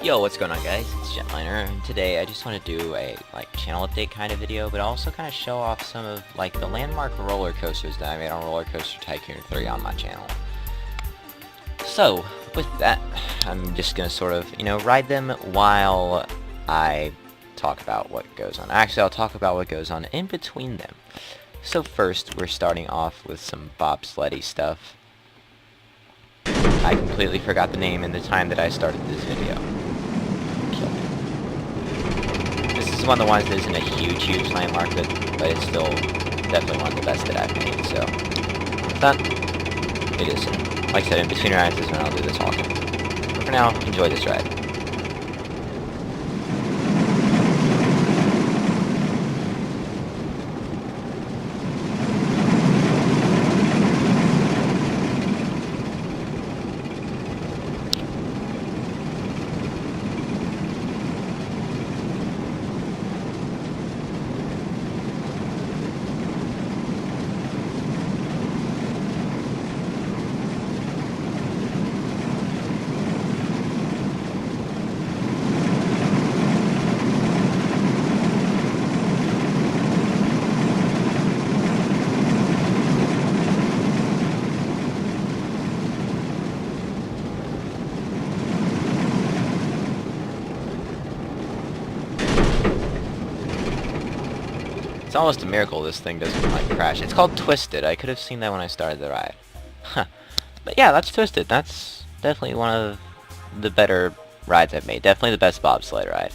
Yo, what's going on, guys? It's Jetliner, and today I just want to do a channel update kind of video, but also kind of show off some of the landmark roller coasters that I made on Roller Coaster Tycoon 3 on my channel. So, with that, I'm just gonna sort of, ride them while I talk about what goes on. Actually, I'll talk about what goes on in between them. So first, we're starting off with some bobsleddy stuff. I completely forgot the name in the time that I started this video. This is one of the ones that isn't a huge landmark, but it's still definitely one of the best that I've made, so that it is. Like I said, in between rides is when I'll do the talking. But for now, enjoy this ride. It's almost a miracle this thing doesn't crash. It's called Twisted. I could have seen that when I started the ride. Huh. But yeah, that's Twisted. That's definitely one of the better rides I've made. Definitely the best bobsled ride.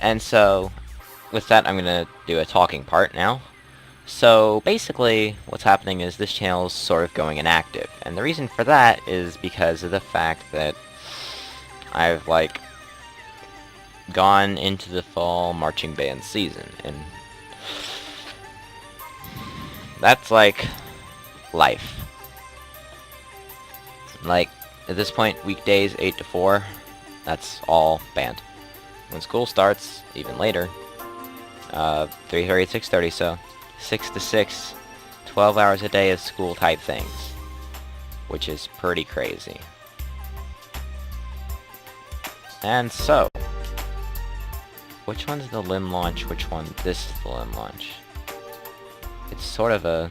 And so, with that, I'm gonna do a talking part now. So basically, what's happening is this channel is sort of going inactive. And the reason for that is because of the fact that I've gone into the fall marching band season, and that's life. At this point, weekdays 8 to 4, that's all band. When school starts, even later, 3:30 to 6:30, so 6 to 6, 12 hours a day of school type things, which is pretty crazy. And so, which one's the limb launch? Which one? This is the limb launch. It's sort of a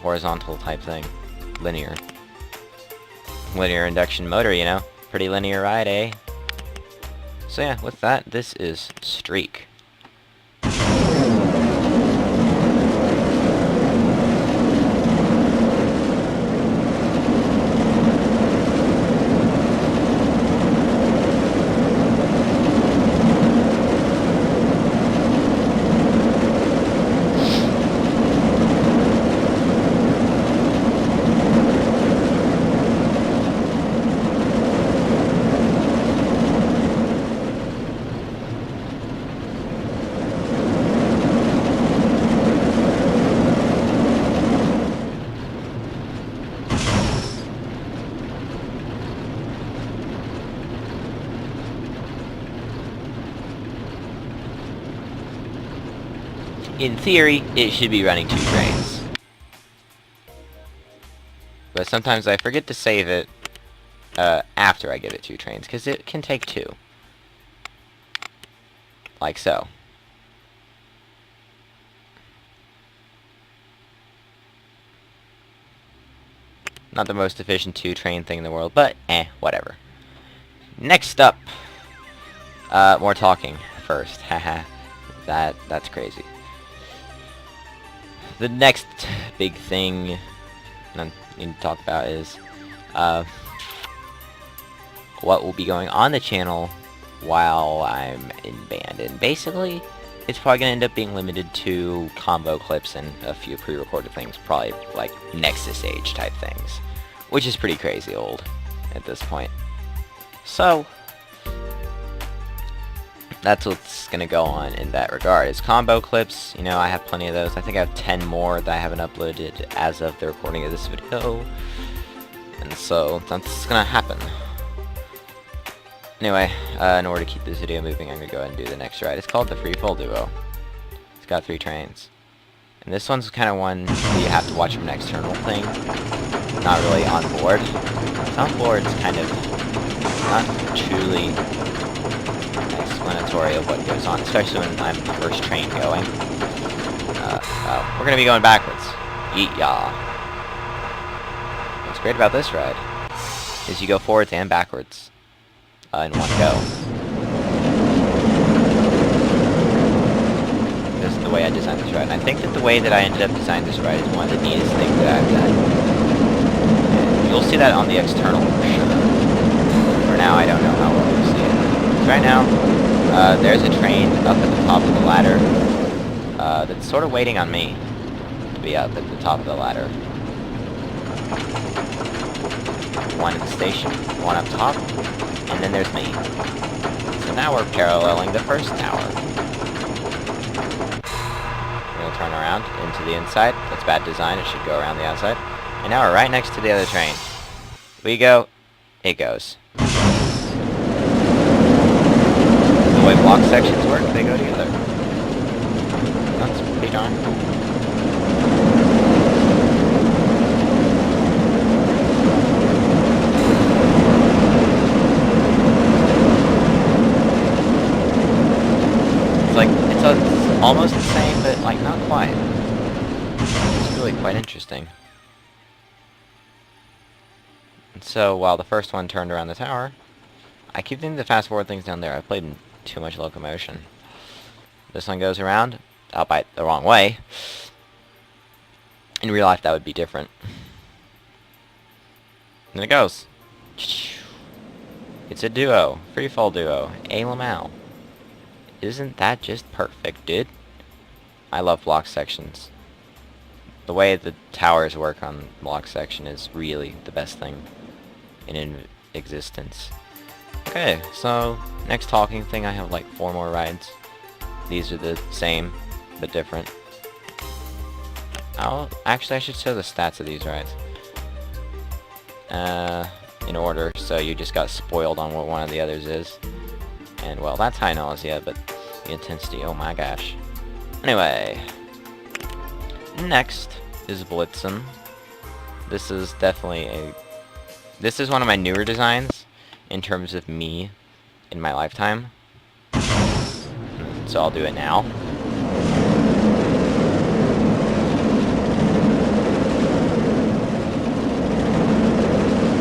horizontal type thing. Linear. Linear induction motor, Pretty linear ride, eh? So yeah, with that, this is Streak. In theory, it should be running 2 trains. But sometimes I forget to save it after I give it 2 trains, because it can take 2. Like so. Not the most efficient 2-train thing in the world, but whatever. Next up, more talking first. Haha. That's crazy. The next big thing I need to talk about is what will be going on the channel while I'm in band. And basically, it's probably going to end up being limited to combo clips and a few pre-recorded things, probably Nexus Age type things, which is pretty crazy old at this point. So, that's what's gonna go on in that regard. Is combo clips, I have plenty of those. I think I have 10 more that I haven't uploaded as of the recording of this video. And so, that's gonna happen. Anyway, in order to keep this video moving, I'm gonna go ahead and do the next ride. It's called the Freefall Duo. It's got 3 trains. And this one's kind of one that you have to watch from an external thing. Not really on board. On board, it's kind of not truly explanatory of what goes on, especially when I'm the first train going. We're gonna be going backwards. Yeet-yaw. What's great about this ride is you go forwards and backwards in one go. This is the way I designed this ride. And I think that the way that I ended up designing this ride is one of the neatest things that I've done. And you'll see that on the external for sure. For now, I don't know how well you'll see it. So right now, there's a train up at the top of the ladder that's sort of waiting on me to be up at the top of the ladder. One at the station, one up top, and then there's me. So now we're paralleling the first tower. We're going to turn around into the inside. That's bad design, it should go around the outside. And now we're right next to the other train. We go, it goes. The way block sections work, they go together. That's pretty darn cool. It's almost the same, but like not quite. It's really quite interesting. And so while the first one turned around the tower, I keep thinking to fast forward things down there. I played in too much locomotion. This one goes around, albeit the wrong way. In real life that would be different. And it goes. It's a duo, free fall duo, A Lamau. Isn't that just perfect, dude? I love block sections. The way the towers work on block section is really the best thing in existence. Okay, so next talking thing, I have like 4 more rides. These are the same, but different. Actually, I should show the stats of these rides. In order, so you just got spoiled on what one of the others is. And, well, that's high nausea, but the intensity, oh my gosh. Anyway, next is Blitzen. This is definitely this is one of my newer designs in terms of me in my lifetime. So I'll do it now.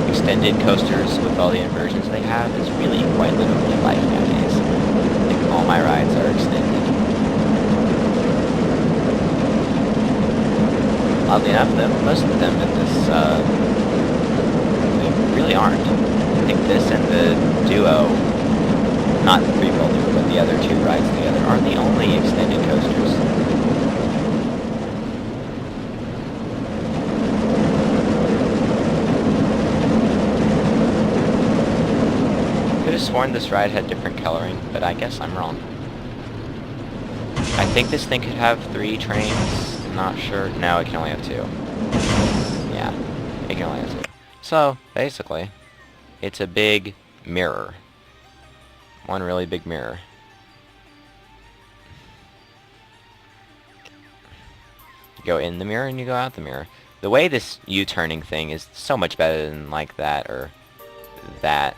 Extended coasters with all the inversions they have is really quite literally life nowadays. I think all my rides are extended. Oddly enough, most of them in this, they really aren't. I think this and the duo, not the free-fall duo, but the other 2 rides together, are the only extended coasters. I could have sworn this ride had different coloring, but I guess I'm wrong. I think this thing could have 3 trains. Not sure. No, it can only have 2. Yeah, it can only have 2. So, basically, it's a big mirror. One really big mirror. You go in the mirror and you go out the mirror. The way this U-turning thing is so much better than like that or that.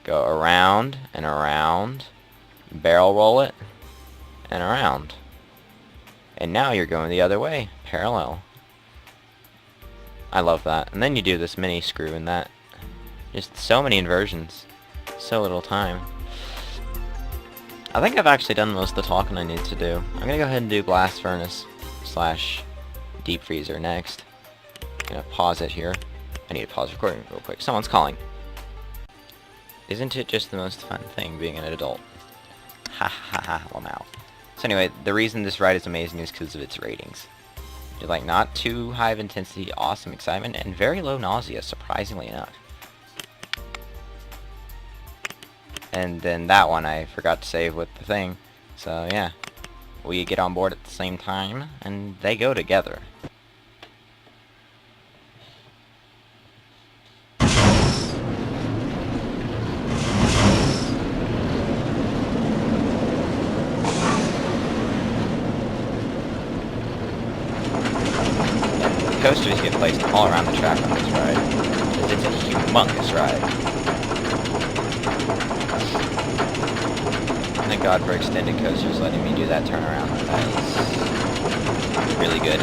Go around and around, barrel roll it, and around. And now you're going the other way, parallel. I love that. And then you do this mini screw in that. Just so many inversions. So little time. I think I've actually done most of the talking I need to do. I'm gonna go ahead and do blast furnace / deep freezer next. I'm gonna pause it here. I need to pause recording real quick. Someone's calling. Isn't it just the most fun thing being an adult? Ha ha ha, well now. So anyway, the reason this ride is amazing is because of its ratings. You're like not too high of intensity, awesome excitement, and very low nausea, surprisingly enough. And then that one I forgot to save with the thing. So yeah, we get on board at the same time, and they go together. Coasters get placed all around the track on this ride, because it's a humongous ride. God for extended coasters letting me do that turnaround. That is really good.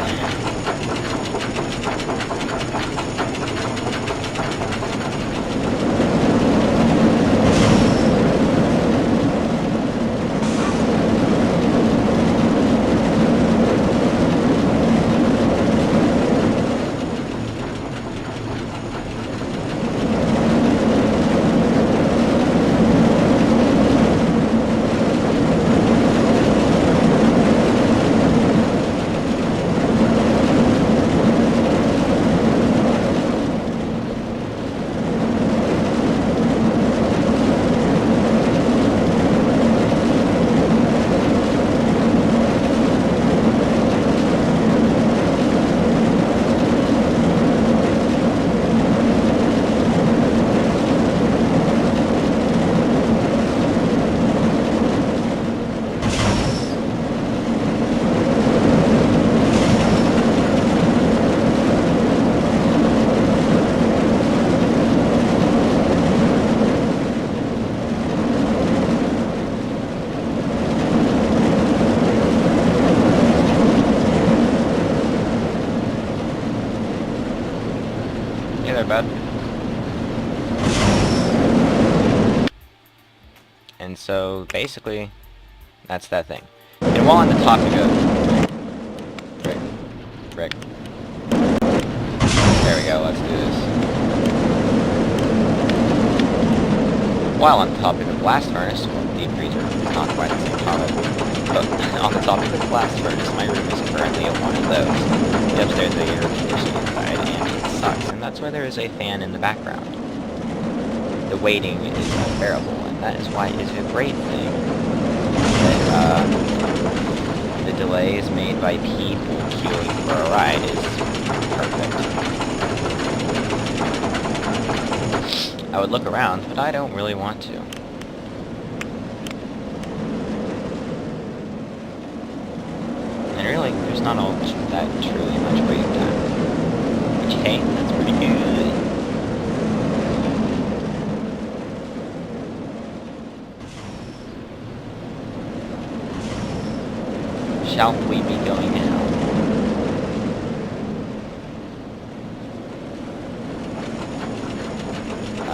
Hey there, bud. And so, basically, that's that thing. And while on the topic of... Rick. There we go, let's do this. While on the topic of blast furnace, or deep freezer, not quite the same topic, but on the topic of blast furnace, my room is currently at one of those. The upstairs the air conditioning inside, and it sucks, and that's why there is a fan in the background. The waiting is unbearable, and that is why it is a great thing that the delays made by people queuing for a ride is perfect. I would look around, but I don't really want to. And really, there's not all that truly much waiting time. Which, hey, that's pretty good. Shall we be going now?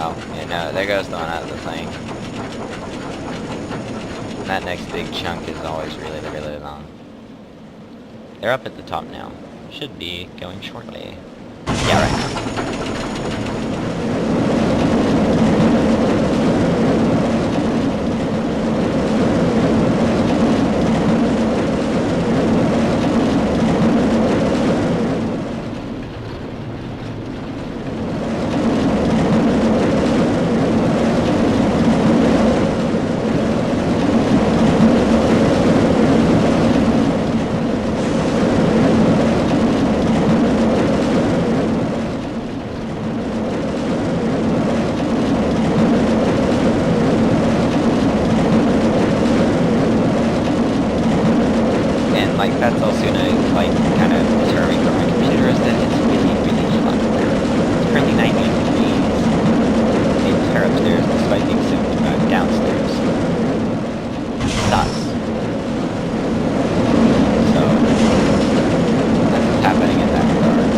Oh, yeah, no, there goes the one out of the thing. That next big chunk is always really, really long. They're up at the top now. Should be going shortly. Yeah, right. That's also gonna, like, kind of determine from my computer is that it's really, really hot there. It's currently 98 degrees in here upstairs, despite being 75 downstairs. It sucks. So, that's what's happening in that regard.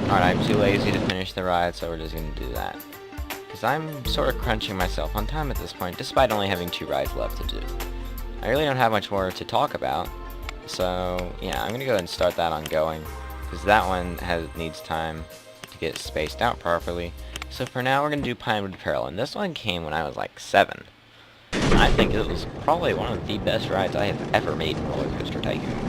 Alright, I'm too lazy to finish the ride, so we're just gonna do that. Because I'm sort of crunching myself on time at this point, despite only having 2 rides left to do. I really don't have much more to talk about, so yeah, I'm gonna go ahead and start that on going. Because that one needs time to get spaced out properly. So for now, we're gonna do Pinewood Peril, and this one came when I was like 7. And I think it was probably one of the best rides I have ever made in Roller Coaster Tycoon.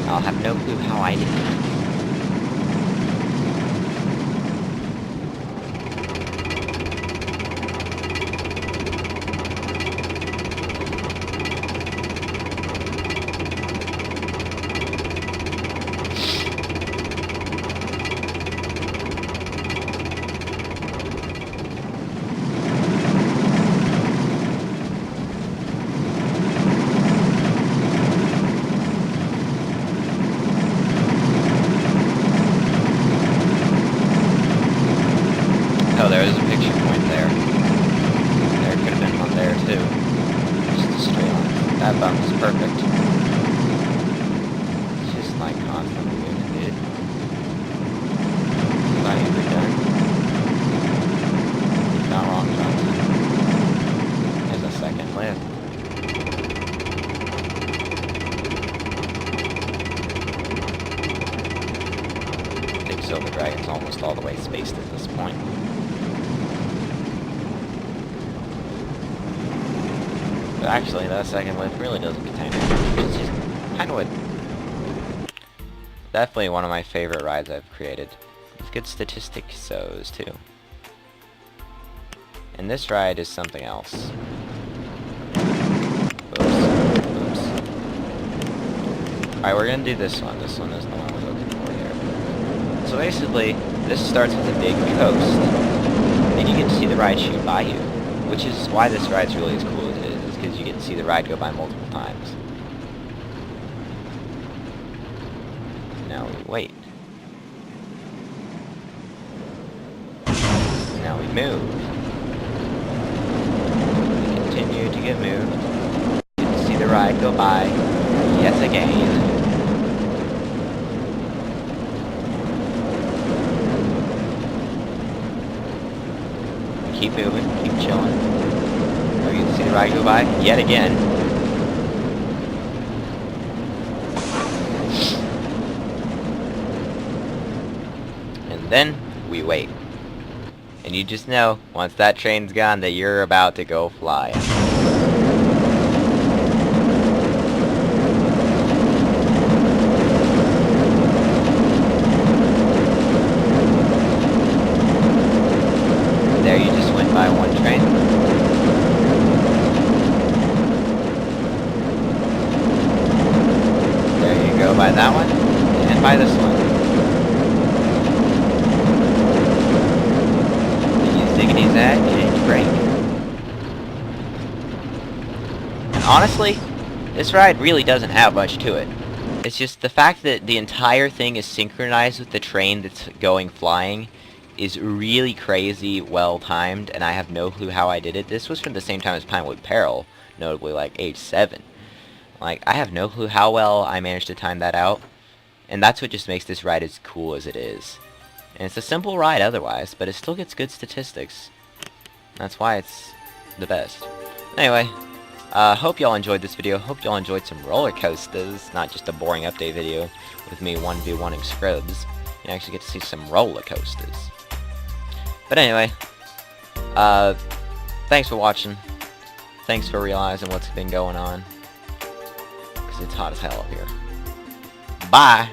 I'll have no clue how I did it. point there. There could have been one there too. Just a straight line. That bump is perfect. It's just like constantly moving, dude. Thought you'd be done. You're not wrong, Johnson. There's a second lift. Silver Dragon's almost all the way spaced at this point. But actually, that second lift really doesn't contain it. It's just Pinewood. Definitely one of my favorite rides I've created. With good statistics, so's too. And this ride is something else. Oops. Alright, we're gonna do this one. This one is the one we're looking for here. So basically, this starts with a big coast, and you get to see the ride shoot by you, which is why this ride's really as cool as it is because you get to see the ride go by multiple times. Now we wait. Now we move. We continue to get moved. You get to see the ride go by yet again. Keep moving, keep chilling. Now you can see the ride go by yet again. And then we wait. And you just know, once that train's gone, that you're about to go flying. There you just went by one train. There you go by that one, and by this one. Then you ziggity zag and break. And honestly, this ride really doesn't have much to it. It's just the fact that the entire thing is synchronized with the train that's going flying is really crazy well timed, and I have no clue how I did it. This was from the same time as Pinewood Peril, notably like age 7. Like, I have no clue how well I managed to time that out, and that's what just makes this ride as cool as it is. And it's a simple ride otherwise, but it still gets good statistics. That's why it's the best. Anyway, hope y'all enjoyed this video. Hope y'all enjoyed some roller coasters, not just a boring update video with me 1v1ing scrubs. You actually get to see some roller coasters. But anyway, thanks for watching. Thanks for realizing what's been going on. Because it's hot as hell up here. Bye!